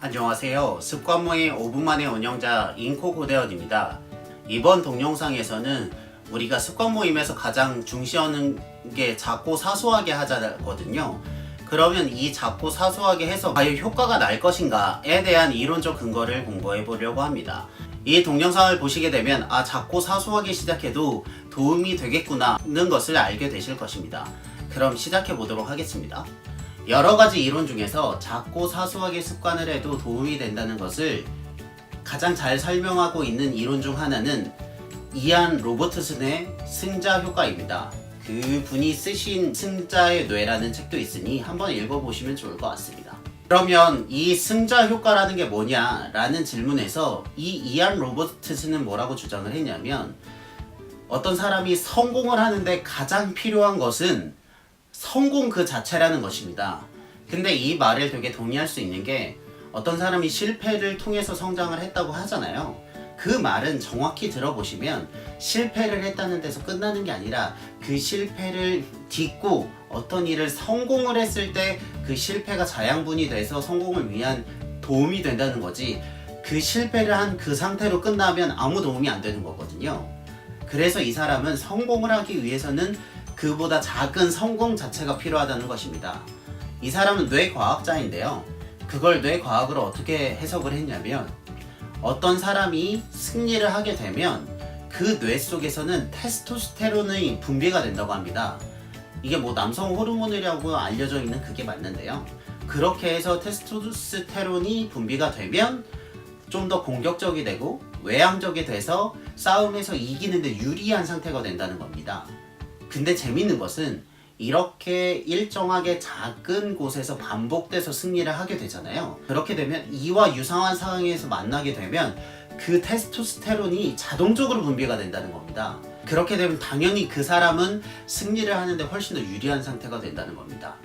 안녕하세요. 습관모의 5분 만의 운영자 인코 고대현입니다. 이번 동영상에서는 우리가 습관 모임에서 가장 중시하는 게 작고 사소하게 하자거든요. 그러면 이 작고 사소하게 해서 과연 효과가 날 것인가에 대한 이론적 근거를 공부해 보려고 합니다. 이 동영상을 보시게 되면 작고 사소하게 시작해도 도움이 되겠구나는 것을 알게 되실 것입니다. 그럼 시작해 보도록 하겠습니다. 여러가지 이론 중에서 작고 사소하게 습관을 해도 도움이 된다는 것을 가장 잘 설명하고 있는 이론 중 하나는 이안 로버트슨의 승자 효과입니다. 그분이 쓰신 승자의 뇌라는 책도 있으니 한번 읽어보시면 좋을 것 같습니다. 그러면 이 승자 효과라는 게 뭐냐라는 질문에서 이 이안 로버트슨은 뭐라고 주장을 했냐면, 어떤 사람이 성공을 하는데 가장 필요한 것은 성공 그 자체라는 것입니다. 근데 이 말을 되게 동의할 수 있는 게, 어떤 사람이 실패를 통해서 성장을 했다고 하잖아요. 그 말은 정확히 들어보시면 실패를 했다는 데서 끝나는 게 아니라 그 실패를 딛고 어떤 일을 성공을 했을 때 그 실패가 자양분이 돼서 성공을 위한 도움이 된다는 거지, 그 실패를 한 그 상태로 끝나면 아무 도움이 안 되는 거거든요. 그래서 이 사람은 성공을 하기 위해서는 그보다 작은 성공 자체가 필요하다는 것입니다. 이 사람은 뇌과학자인데요. 그걸 뇌과학으로 어떻게 해석을 했냐면, 어떤 사람이 승리를 하게 되면 그 뇌 속에서는 테스토스테론의 분비가 된다고 합니다. 이게 남성 호르몬이라고 알려져 있는 그게 맞는데요. 그렇게 해서 테스토스테론이 분비가 되면 좀 더 공격적이 되고 외향적이 돼서 싸움에서 이기는데 유리한 상태가 된다는 겁니다. 근데 재밌는 것은 이렇게 일정하게 작은 곳에서 반복돼서 승리를 하게 되잖아요. 그렇게 되면 이와 유사한 상황에서 만나게 되면 그 테스토스테론이 자동적으로 분비가 된다는 겁니다. 그렇게 되면 당연히 그 사람은 승리를 하는데 훨씬 더 유리한 상태가 된다는 겁니다.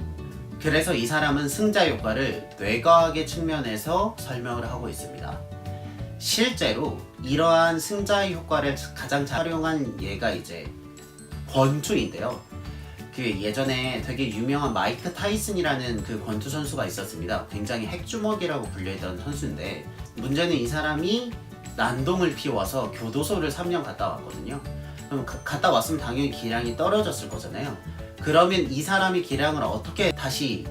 그래서 이 사람은 승자 효과를 뇌과학의 측면에서 설명을 하고 있습니다. 실제로 이러한 승자의 효과를 가장 잘 활용한 예가 이제 권투인데요. 그 예전에 되게 유명한 마이크 타이슨이라는 그 권투 선수가 있었습니다. 굉장히 핵주먹이라고 불리던 선수인데, 문제는 이 사람이 난동을 피워서 교도소를 3년 갔다 왔거든요. 그럼 갔다 왔으면 당연히 기량이 떨어졌을 거잖아요. 그러면 이 사람이 기량을 어떻게 다시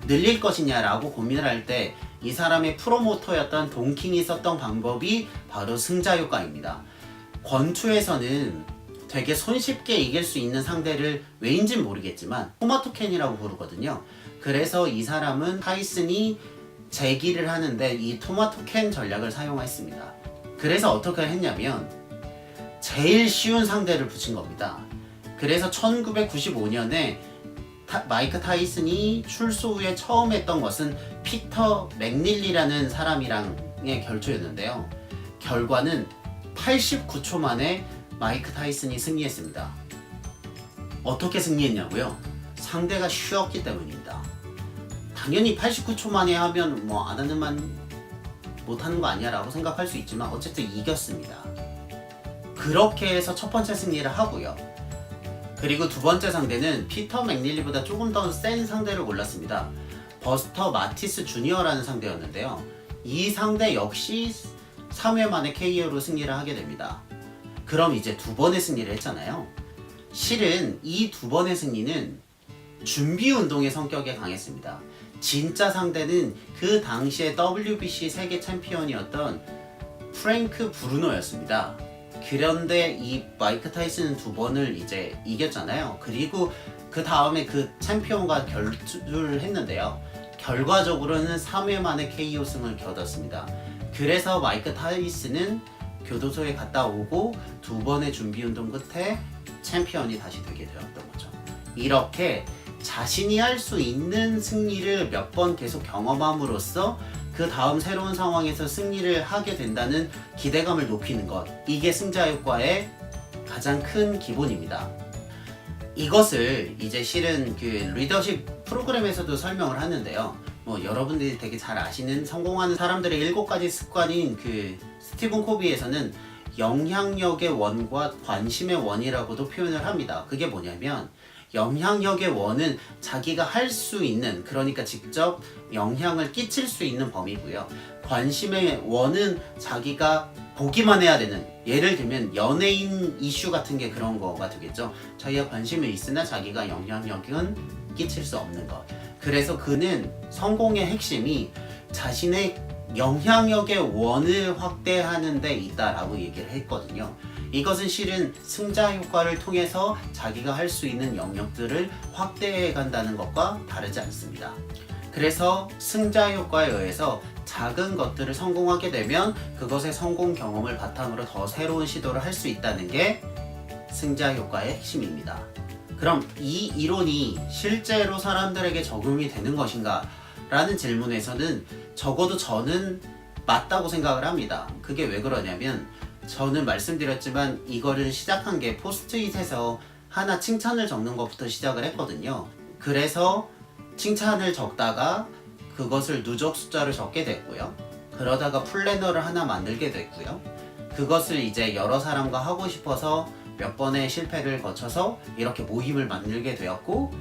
늘릴 것이냐라고 고민을 할 때 이 사람의 프로모터였던 돈킹이 썼던 방법이 바로 승자 효과입니다. 권투에서는 되게 손쉽게 이길 수 있는 상대를 왜인진 모르겠지만 토마토 캔이라고 부르거든요. 그래서 이 사람은 타이슨이 제기를 하는데 이 토마토 캔 전략을 사용했습니다. 그래서 어떻게 했냐면 제일 쉬운 상대를 붙인 겁니다. 그래서 1995년에 마이크 타이슨이 출소 후에 처음 했던 것은 피터 맥닐리라는 사람이랑의 결투였는데요. 결과는 89초 만에 마이크 타이슨이 승리했습니다. 어떻게 승리했냐고요? 상대가 쉬웠기 때문입니다. 당연히 89초 만에 하면 안 하는 만 못하는 거 아니야 라고 생각할 수 있지만 어쨌든 이겼습니다. 그렇게 해서 첫 번째 승리를 하고요. 그리고 두 번째 상대는 피터 맥닐리보다 조금 더 센 상대를 골랐습니다. 버스터 마티스 주니어라는 상대였는데요. 이 상대 역시 3회 만에 KO로 승리를 하게 됩니다. 그럼 이제 두 번의 승리를 했잖아요. 실은 이 두 번의 승리는 준비 운동의 성격에 강했습니다. 진짜 상대는 그 당시에 WBC 세계 챔피언이었던 프랭크 브루노였습니다. 그런데 이 마이크 타이슨은 두 번을 이제 이겼잖아요. 그리고 그 다음에 그 챔피언과 결투를 했는데요. 결과적으로는 3회 만에 KO 승을 거뒀습니다. 그래서 마이크 타이슨은 교도소에 갔다 오고 두 번의 준비 운동 끝에 챔피언이 다시 되게 되었던 거죠. 이렇게 자신이 할 수 있는 승리를 몇 번 계속 경험함으로써 그 다음 새로운 상황에서 승리를 하게 된다는 기대감을 높이는 것, 이게 승자 효과의 가장 큰 기본입니다. 이것을 이제 실은 그 리더십 프로그램에서도 설명을 하는데요. 여러분들이 되게 잘 아시는 성공하는 사람들의 7가지 습관인 그 스티븐 코비에서는 영향력의 원과 관심의 원이라고도 표현을 합니다. 그게 뭐냐면 영향력의 원은 자기가 할 수 있는, 그러니까 직접 영향을 끼칠 수 있는 범위고요. 관심의 원은 자기가 보기만 해야 되는, 예를 들면 연예인 이슈 같은 게 그런 거가 되겠죠. 자기가 관심이 있으나 자기가 영향력은 끼칠 수 없는 것. 그래서 그는 성공의 핵심이 자신의 영향력의 원을 확대하는 데 있다라고 얘기를 했거든요. 이것은 실은 승자 효과를 통해서 자기가 할 수 있는 영역들을 확대해 간다는 것과 다르지 않습니다. 그래서 승자 효과에 의해서 작은 것들을 성공하게 되면 그것의 성공 경험을 바탕으로 더 새로운 시도를 할 수 있다는 게 승자 효과의 핵심입니다. 그럼 이 이론이 실제로 사람들에게 적용이 되는 것인가? 라는 질문에서는 적어도 저는 맞다고 생각을 합니다. 그게 왜 그러냐면 저는 말씀드렸지만 이거를 시작한 게 포스트잇에서 하나 칭찬을 적는 것부터 시작을 했거든요. 그래서 칭찬을 적다가 그것을 누적 숫자를 적게 됐고요. 그러다가 플래너를 하나 만들게 됐고요. 그것을 이제 여러 사람과 하고 싶어서 몇 번의 실패를 거쳐서 이렇게 모임을 만들게 되었고,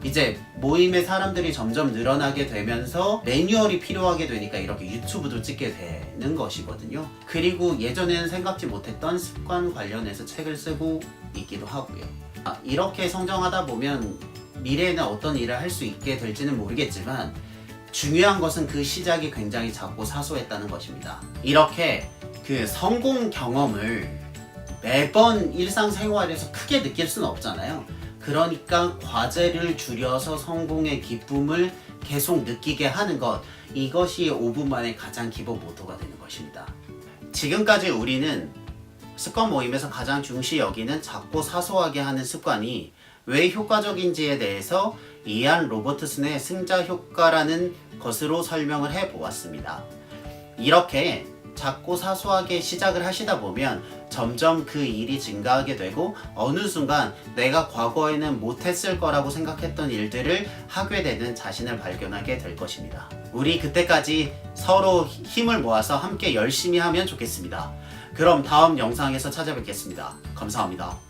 이제 모임의 사람들이 점점 늘어나게 되면서 매뉴얼이 필요하게 되니까 이렇게 유튜브도 찍게 되는 것이거든요. 그리고 예전에는 생각지 못했던 습관 관련해서 책을 쓰고 있기도 하고요. 이렇게 성장하다 보면 미래에는 어떤 일을 할 수 있게 될지는 모르겠지만 중요한 것은 그 시작이 굉장히 작고 사소했다는 것입니다. 이렇게 그 성공 경험을 매번 일상생활에서 크게 느낄 수는 없잖아요. 그러니까 과제를 줄여서 성공의 기쁨을 계속 느끼게 하는 것, 이것이 5분만의 가장 기본 모토가 되는 것입니다. 지금까지 우리는 습관 모임에서 가장 중시 여기는 작고 사소하게 하는 습관이 왜 효과적인지에 대해서 이안 로버트슨의 승자 효과라는 것으로 설명을 해보았습니다. 이렇게 작고 사소하게 시작을 하시다 보면 점점 그 일이 증가하게 되고 어느 순간 내가 과거에는 못했을 거라고 생각했던 일들을 하게 되는 자신을 발견하게 될 것입니다. 우리 그때까지 서로 힘을 모아서 함께 열심히 하면 좋겠습니다. 그럼 다음 영상에서 찾아뵙겠습니다. 감사합니다.